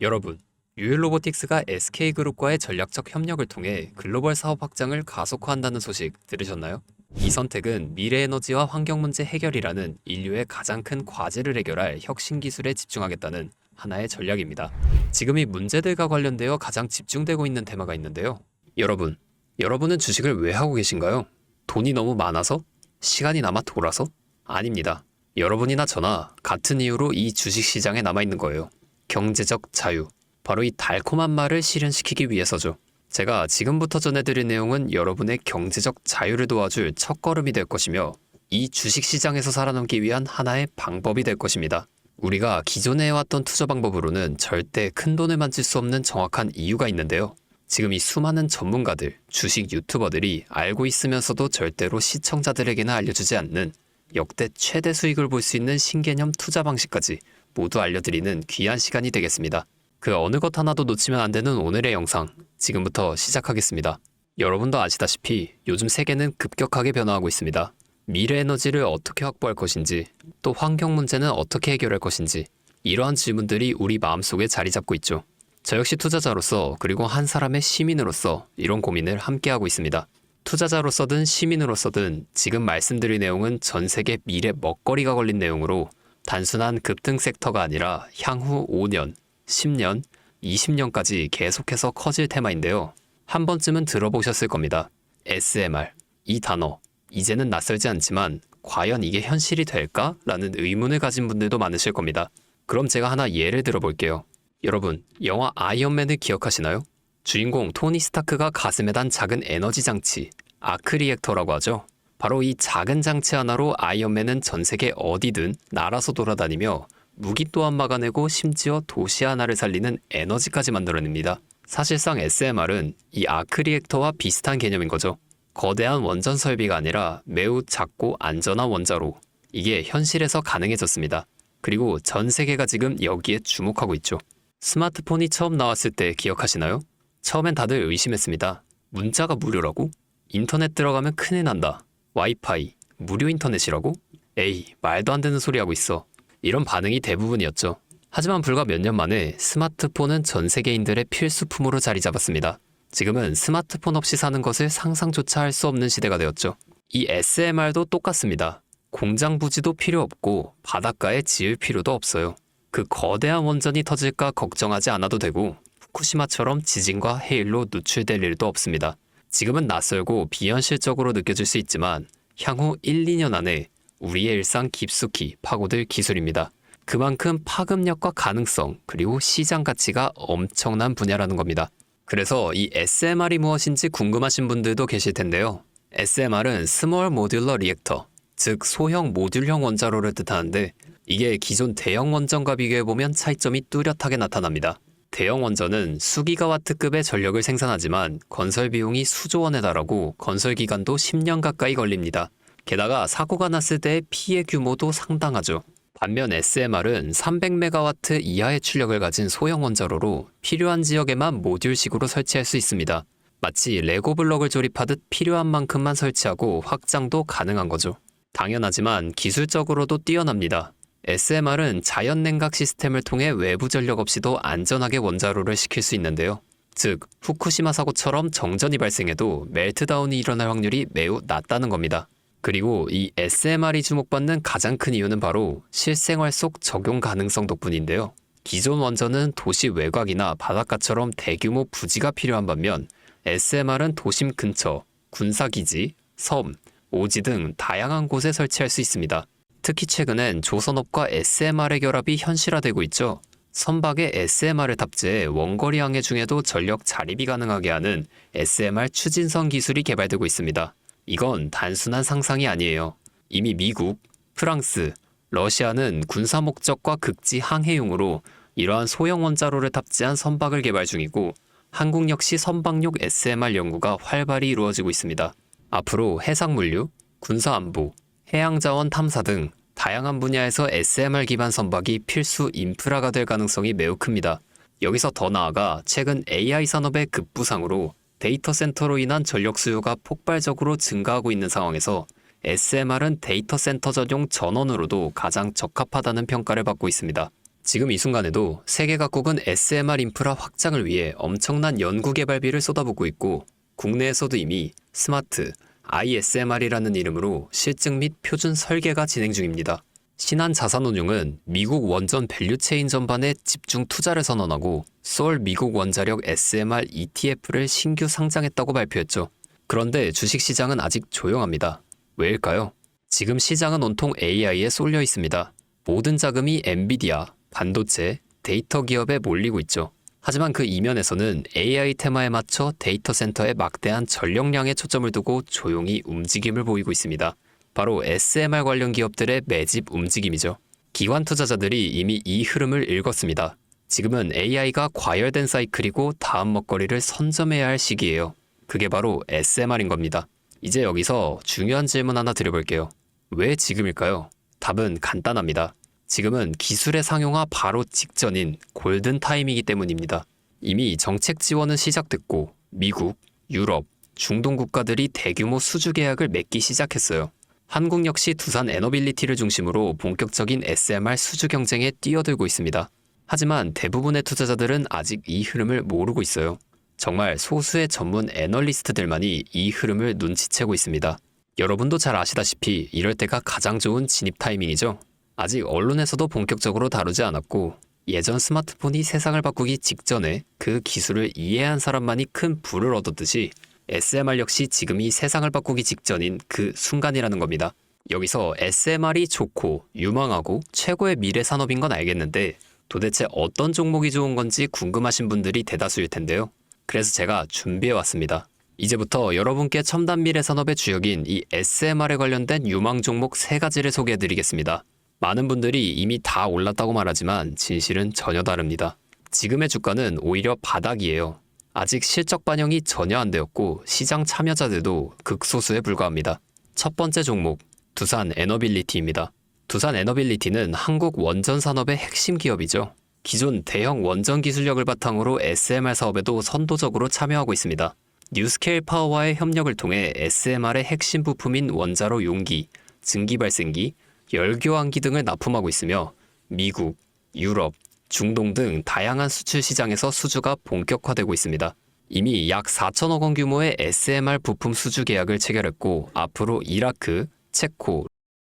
여러분, 유일로보틱스가 SK그룹과의 전략적 협력을 통해 글로벌 사업 확장을 가속화한다는 소식 들으셨나요? 이 선택은 미래에너지와 환경 문제 해결이라는 인류의 가장 큰 과제를 해결할 혁신 기술에 집중하겠다는 하나의 전략입니다. 지금 이 문제들과 관련되어 가장 집중되고 있는 테마가 있는데요. 여러분은 주식을 왜 하고 계신가요? 돈이 너무 많아서? 시간이 남아 돌아서? 아닙니다. 여러분이나 저나 같은 이유로 이 주식시장에 남아있는 거예요. 경제적 자유. 바로 이 달콤한 말을 실현시키기 위해서죠. 제가 지금부터 전해드릴 내용은 여러분의 경제적 자유를 도와줄 첫걸음이 될 것이며 이 주식시장에서 살아남기 위한 하나의 방법이 될 것입니다. 우리가 기존에 해왔던 투자 방법으로는 절대 큰 돈을 만질 수 없는 정확한 이유가 있는데요. 지금 이 수많은 전문가들, 주식 유튜버들이 알고 있으면서도 절대로 시청자들에게는 알려주지 않는 역대 최대 수익을 볼 수 있는 신개념 투자 방식까지 모두 알려드리는 귀한 시간이 되겠습니다. 그 어느 것 하나도 놓치면 안 되는 오늘의 영상, 지금부터 시작하겠습니다. 여러분도 아시다시피 요즘 세계는 급격하게 변화하고 있습니다. 미래 에너지를 어떻게 확보할 것인지, 또 환경 문제는 어떻게 해결할 것인지, 이러한 질문들이 우리 마음속에 자리 잡고 있죠. 저 역시 투자자로서 그리고 한 사람의 시민으로서 이런 고민을 함께하고 있습니다. 투자자로서든 시민으로서든 지금 말씀드릴 내용은 전 세계 미래 먹거리가 걸린 내용으로 단순한 급등 섹터가 아니라 향후 5년, 10년, 20년까지 계속해서 커질 테마인데요. 한 번쯤은 들어보셨을 겁니다. SMR, 이 단어. 이제는 낯설지 않지만 과연 이게 현실이 될까? 라는 의문을 가진 분들도 많으실 겁니다. 그럼 제가 하나 예를 들어볼게요. 여러분, 영화 아이언맨을 기억하시나요? 주인공 토니 스타크가 가슴에 단 작은 에너지 장치, 아크 리액터라고 하죠. 바로 이 작은 장치 하나로 아이언맨은 전 세계 어디든 날아서 돌아다니며 무기 또한 막아내고 심지어 도시 하나를 살리는 에너지까지 만들어냅니다. 사실상 SMR은 이 아크 리액터와 비슷한 개념인 거죠. 거대한 원전 설비가 아니라 매우 작고 안전한 원자로. 이게 현실에서 가능해졌습니다. 그리고 전 세계가 지금 여기에 주목하고 있죠. 스마트폰이 처음 나왔을 때 기억하시나요? 처음엔 다들 의심했습니다. 문자가 무료라고? 인터넷 들어가면 큰일 난다. 와이파이, 무료 인터넷이라고? 에이, 말도 안 되는 소리 하고 있어. 이런 반응이 대부분이었죠. 하지만 불과 몇 년 만에 스마트폰은 전 세계인들의 필수품으로 자리 잡았습니다. 지금은 스마트폰 없이 사는 것을 상상조차 할 수 없는 시대가 되었죠. 이 SMR도 똑같습니다. 공장 부지도 필요 없고 바닷가에 지을 필요도 없어요. 그 거대한 원전이 터질까 걱정하지 않아도 되고 후쿠시마처럼 지진과 해일로 노출될 일도 없습니다. 지금은 낯설고 비현실적으로 느껴질 수 있지만 향후 1, 2년 안에 우리의 일상 깊숙이 파고들 기술입니다. 그만큼 파급력과 가능성 그리고 시장 가치가 엄청난 분야라는 겁니다. 그래서 이 SMR이 무엇인지 궁금하신 분들도 계실 텐데요. SMR은 스몰 모듈러 리액터, 즉 소형 모듈형 원자로를 뜻하는데 이게 기존 대형 원전과 비교해보면 차이점이 뚜렷하게 나타납니다. 대형 원전은 수기가와트급의 전력을 생산하지만 건설 비용이 수조 원에 달하고 건설 기간도 10년 가까이 걸립니다. 게다가 사고가 났을 때의 피해 규모도 상당하죠. 반면 SMR은 300메가와트 이하의 출력을 가진 소형 원자로로 필요한 지역에만 모듈식으로 설치할 수 있습니다. 마치 레고 블럭을 조립하듯 필요한 만큼만 설치하고 확장도 가능한 거죠. 당연하지만 기술적으로도 뛰어납니다. SMR은 자연 냉각 시스템을 통해 외부 전력 없이도 안전하게 원자로를 식힐 수 있는데요. 즉, 후쿠시마 사고처럼 정전이 발생해도 멜트다운이 일어날 확률이 매우 낮다는 겁니다. 그리고 이 SMR이 주목받는 가장 큰 이유는 바로 실생활 속 적용 가능성 덕분인데요. 기존 원전은 도시 외곽이나 바닷가처럼 대규모 부지가 필요한 반면 SMR은 도심 근처, 군사기지, 섬, 오지 등 다양한 곳에 설치할 수 있습니다. 특히 최근엔 조선업과 SMR의 결합이 현실화되고 있죠. 선박에 SMR을 탑재해 원거리 항해 중에도 전력 자립이 가능하게 하는 SMR 추진선 기술이 개발되고 있습니다. 이건 단순한 상상이 아니에요. 이미 미국, 프랑스, 러시아는 군사 목적과 극지 항해용으로 이러한 소형 원자로를 탑재한 선박을 개발 중이고 한국 역시 선박용 SMR 연구가 활발히 이루어지고 있습니다. 앞으로 해상물류, 군사안보, 해양자원 탐사 등 다양한 분야에서 SMR 기반 선박이 필수 인프라가 될 가능성이 매우 큽니다. 여기서 더 나아가 최근 AI 산업의 급부상으로 데이터 센터로 인한 전력 수요가 폭발적으로 증가하고 있는 상황에서 SMR은 데이터 센터 전용 전원으로도 가장 적합하다는 평가를 받고 있습니다. 지금 이 순간에도 세계 각국은 SMR 인프라 확장을 위해 엄청난 연구개발비를 쏟아붓고 있고 국내에서도 이미 스마트 ISMR이라는 이름으로 실증 및 표준 설계가 진행 중입니다. 신한자산운용은 미국 원전 밸류체인 전반에 집중 투자를 선언하고 서울 미국 원자력 SMR ETF를 신규 상장했다고 발표했죠. 그런데 주식시장은 아직 조용합니다. 왜일까요? 지금 시장은 온통 AI에 쏠려 있습니다. 모든 자금이 엔비디아, 반도체, 데이터 기업에 몰리고 있죠. 하지만 그 이면에서는 AI 테마에 맞춰 데이터 센터에 막대한 전력량에 초점을 두고 조용히 움직임을 보이고 있습니다. 바로 SMR 관련 기업들의 매집 움직임이죠. 기관 투자자들이 이미 이 흐름을 읽었습니다. 지금은 AI가 과열된 사이클이고 다음 먹거리를 선점해야 할 시기예요. 그게 바로 SMR인 겁니다. 이제 여기서 중요한 질문 하나 드려볼게요. 왜 지금일까요? 답은 간단합니다. 지금은 기술의 상용화 바로 직전인 골든 타임이기 때문입니다. 이미 정책 지원은 시작됐고 미국, 유럽, 중동 국가들이 대규모 수주 계약을 맺기 시작했어요. 한국 역시 두산 에너빌리티를 중심으로 본격적인 SMR 수주 경쟁에 뛰어들고 있습니다. 하지만 대부분의 투자자들은 아직 이 흐름을 모르고 있어요. 정말 소수의 전문 애널리스트들만이 이 흐름을 눈치채고 있습니다. 여러분도 잘 아시다시피 이럴 때가 가장 좋은 진입 타이밍이죠. 아직 언론에서도 본격적으로 다루지 않았고 예전 스마트폰이 세상을 바꾸기 직전에 그 기술을 이해한 사람만이 큰 부를 얻었듯이 SMR 역시 지금이 세상을 바꾸기 직전인 그 순간이라는 겁니다. 여기서 SMR이 좋고 유망하고 최고의 미래 산업인 건 알겠는데 도대체 어떤 종목이 좋은 건지 궁금하신 분들이 대다수일 텐데요. 그래서 제가 준비해 왔습니다. 이제부터 여러분께 첨단 미래 산업의 주역인 이 SMR에 관련된 유망 종목 3가지를 소개해 드리겠습니다. 많은 분들이 이미 다 올랐다고 말하지만 진실은 전혀 다릅니다. 지금의 주가는 오히려 바닥이에요. 아직 실적 반영이 전혀 안 되었고 시장 참여자들도 극소수에 불과합니다. 첫 번째 종목, 두산 에너빌리티입니다. 두산 에너빌리티는 한국 원전 산업의 핵심 기업이죠. 기존 대형 원전 기술력을 바탕으로 SMR 사업에도 선도적으로 참여하고 있습니다. 뉴스케일 파워와의 협력을 통해 SMR의 핵심 부품인 원자로 용기, 증기 발생기, 열교환기 등을 납품하고 있으며 미국, 유럽, 중동 등 다양한 수출 시장에서 수주가 본격화되고 있습니다. 이미 약 4천억 원 규모의 SMR 부품 수주 계약을 체결했고 앞으로 이라크, 체코,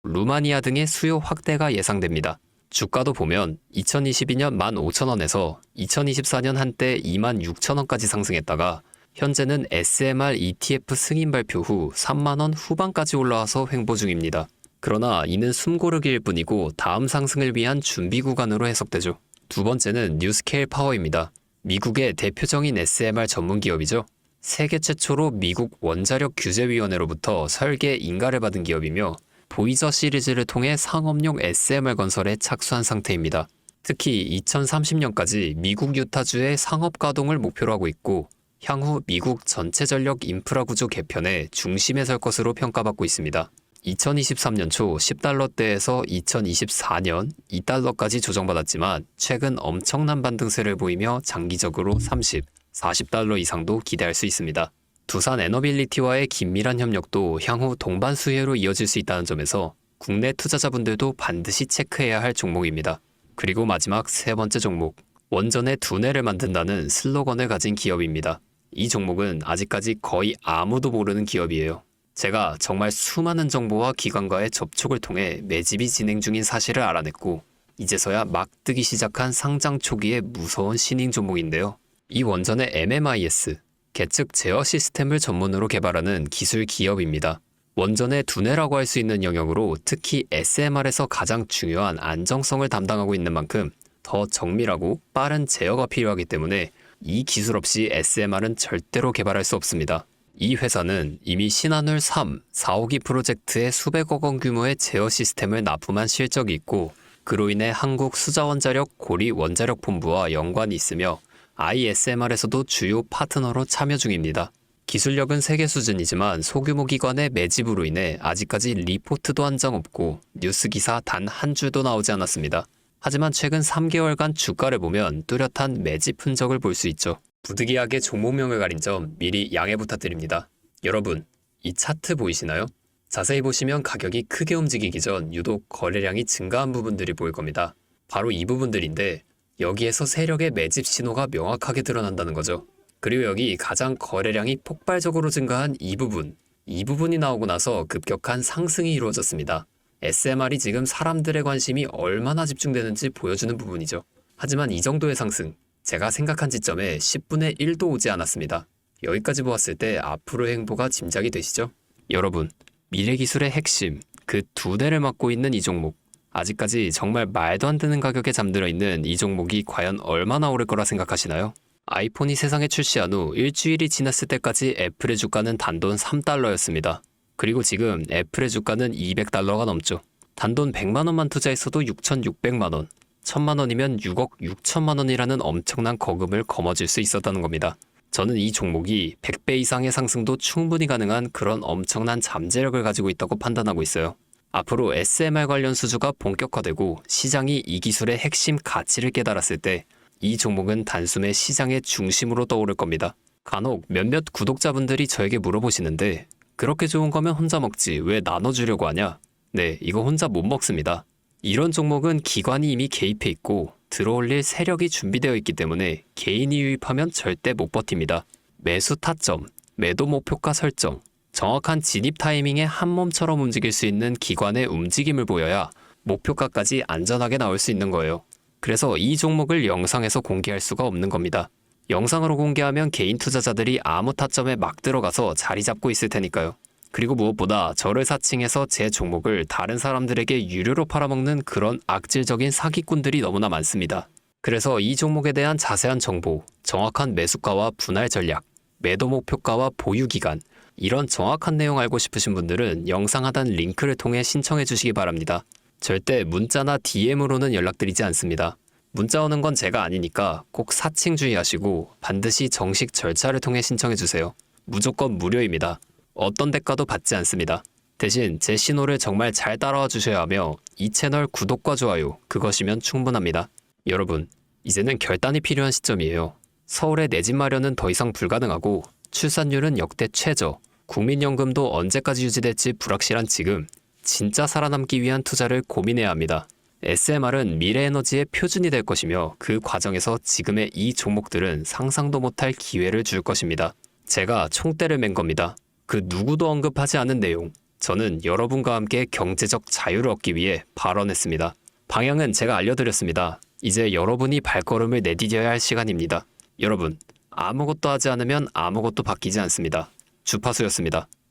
루마니아 등의 수요 확대가 예상됩니다. 주가도 보면 2022년 15,000원에서 2024년 한때 26,000원까지 상승했다가 현재는 SMR ETF 승인 발표 후 3만원 후반까지 올라와서 횡보 중입니다. 그러나 이는 숨고르기일 뿐이고 다음 상승을 위한 준비 구간으로 해석되죠. 두 번째는 뉴스케일 파워입니다. 미국의 대표적인 SMR 전문 기업이죠. 세계 최초로 미국 원자력 규제위원회로부터 설계 인가를 받은 기업이며 보이저 시리즈를 통해 상업용 SMR 건설에 착수한 상태입니다. 특히 2030년까지 미국 유타주의 상업 가동을 목표로 하고 있고 향후 미국 전체 전력 인프라 구조 개편의 중심에 설 것으로 평가받고 있습니다. 2023년 초 10달러대에서 2024년 2달러까지 조정받았지만 최근 엄청난 반등세를 보이며 장기적으로 30, 40달러 이상도 기대할 수 있습니다. 두산 에너빌리티와의 긴밀한 협력도 향후 동반 수혜로 이어질 수 있다는 점에서 국내 투자자분들도 반드시 체크해야 할 종목입니다. 그리고 마지막 3번째 종목, 원전의 두뇌를 만든다는 슬로건을 가진 기업입니다. 이 종목은 아직까지 거의 아무도 모르는 기업이에요. 제가 정말 수많은 정보와 기관과의 접촉을 통해 매집이 진행 중인 사실을 알아냈고 이제서야 막 뜨기 시작한 상장 초기의 무서운 신흥 종목인데요. 이 원전의 MMIS, 계측 제어 시스템을 전문으로 개발하는 기술 기업입니다. 원전의 두뇌라고 할 수 있는 영역으로 특히 SMR에서 가장 중요한 안정성을 담당하고 있는 만큼 더 정밀하고 빠른 제어가 필요하기 때문에 이 기술 없이 SMR은 절대로 개발할 수 없습니다. 이 회사는 이미 신한울 3, 4호기 프로젝트에 수백억 원 규모의 제어 시스템을 납품한 실적이 있고 그로 인해 한국 수자원자력 고리 원자력본부와 연관이 있으며 ISMR에서도 주요 파트너로 참여 중입니다. 기술력은 세계 수준이지만 소규모 기관의 매집으로 인해 아직까지 리포트도 한 장 없고 뉴스 기사 단 한 줄도 나오지 않았습니다. 하지만 최근 3개월간 주가를 보면 뚜렷한 매집 흔적을 볼 수 있죠. 부득이하게 종목명을 가린 점 미리 양해 부탁드립니다. 여러분, 이 차트 보이시나요? 자세히 보시면 가격이 크게 움직이기 전 유독 거래량이 증가한 부분들이 보일 겁니다. 바로 이 부분들인데 여기에서 세력의 매집 신호가 명확하게 드러난다는 거죠. 그리고 여기 가장 거래량이 폭발적으로 증가한 이 부분이 나오고 나서 급격한 상승이 이루어졌습니다. SMR이 지금 사람들의 관심이 얼마나 집중되는지 보여주는 부분이죠. 하지만 이 정도의 상승, 제가 생각한 지점에 10분의 1도 오지 않았습니다. 여기까지 보았을 때 앞으로의 행보가 짐작이 되시죠? 여러분, 미래기술의 핵심, 그 두 대를 맡고 있는 이 종목, 아직까지 정말 말도 안 되는 가격에 잠들어 있는 이 종목이 과연 얼마나 오를 거라 생각하시나요? 아이폰이 세상에 출시한 후 일주일이 지났을 때까지 애플의 주가는 단돈 3달러였습니다. 그리고 지금 애플의 주가는 200달러가 넘죠. 단돈 100만 원만 투자했어도 6,600만 원, 1,000만 원이면 6억 6천만 원이라는 엄청난 거금을 거머쥘 수 있었다는 겁니다. 저는 이 종목이 100배 이상의 상승도 충분히 가능한 그런 엄청난 잠재력을 가지고 있다고 판단하고 있어요. 앞으로 SMR 관련 수주가 본격화되고 시장이 이 기술의 핵심 가치를 깨달았을 때 이 종목은 단숨에 시장의 중심으로 떠오를 겁니다. 간혹 몇몇 구독자분들이 저에게 물어보시는데 그렇게 좋은 거면 혼자 먹지 왜 나눠주려고 하냐? 네, 이거 혼자 못 먹습니다. 이런 종목은 기관이 이미 개입해 있고 들어올릴 세력이 준비되어 있기 때문에 개인이 유입하면 절대 못 버팁니다. 매수 타점, 매도 목표가 설정, 정확한 진입 타이밍에 한 몸처럼 움직일 수 있는 기관의 움직임을 보여야 목표가까지 안전하게 나올 수 있는 거예요. 그래서 이 종목을 영상에서 공개할 수가 없는 겁니다. 영상으로 공개하면 개인 투자자들이 아무 타점에 막 들어가서 자리 잡고 있을 테니까요. 그리고 무엇보다 저를 사칭해서 제 종목을 다른 사람들에게 유료로 팔아먹는 그런 악질적인 사기꾼들이 너무나 많습니다. 그래서 이 종목에 대한 자세한 정보, 정확한 매수가와 분할 전략, 매도 목표가와 보유 기간, 이런 정확한 내용 알고 싶으신 분들은 영상 하단 링크를 통해 신청해 주시기 바랍니다. 절대 문자나 DM으로는 연락드리지 않습니다. 문자 오는 건 제가 아니니까 꼭 사칭 주의하시고 반드시 정식 절차를 통해 신청해 주세요. 무조건 무료입니다. 어떤 대가도 받지 않습니다. 대신 제 신호를 정말 잘 따라와 주셔야 하며 이 채널 구독과 좋아요, 그것이면 충분합니다. 여러분, 이제는 결단이 필요한 시점이에요. 서울의 내 집 마련은 더 이상 불가능하고 출산율은 역대 최저, 국민연금도 언제까지 유지될지 불확실한 지금, 진짜 살아남기 위한 투자를 고민해야 합니다. SMR은 미래에너지의 표준이 될 것이며 그 과정에서 지금의 이 종목들은 상상도 못할 기회를 줄 것입니다. 제가 총대를 맨 겁니다. 그 누구도 언급하지 않은 내용, 저는 여러분과 함께 경제적 자유를 얻기 위해 발언했습니다. 방향은 제가 알려드렸습니다. 이제 여러분이 발걸음을 내디뎌야 할 시간입니다. 여러분, 아무것도 하지 않으면 아무것도 바뀌지 않습니다. 주파수였습니다.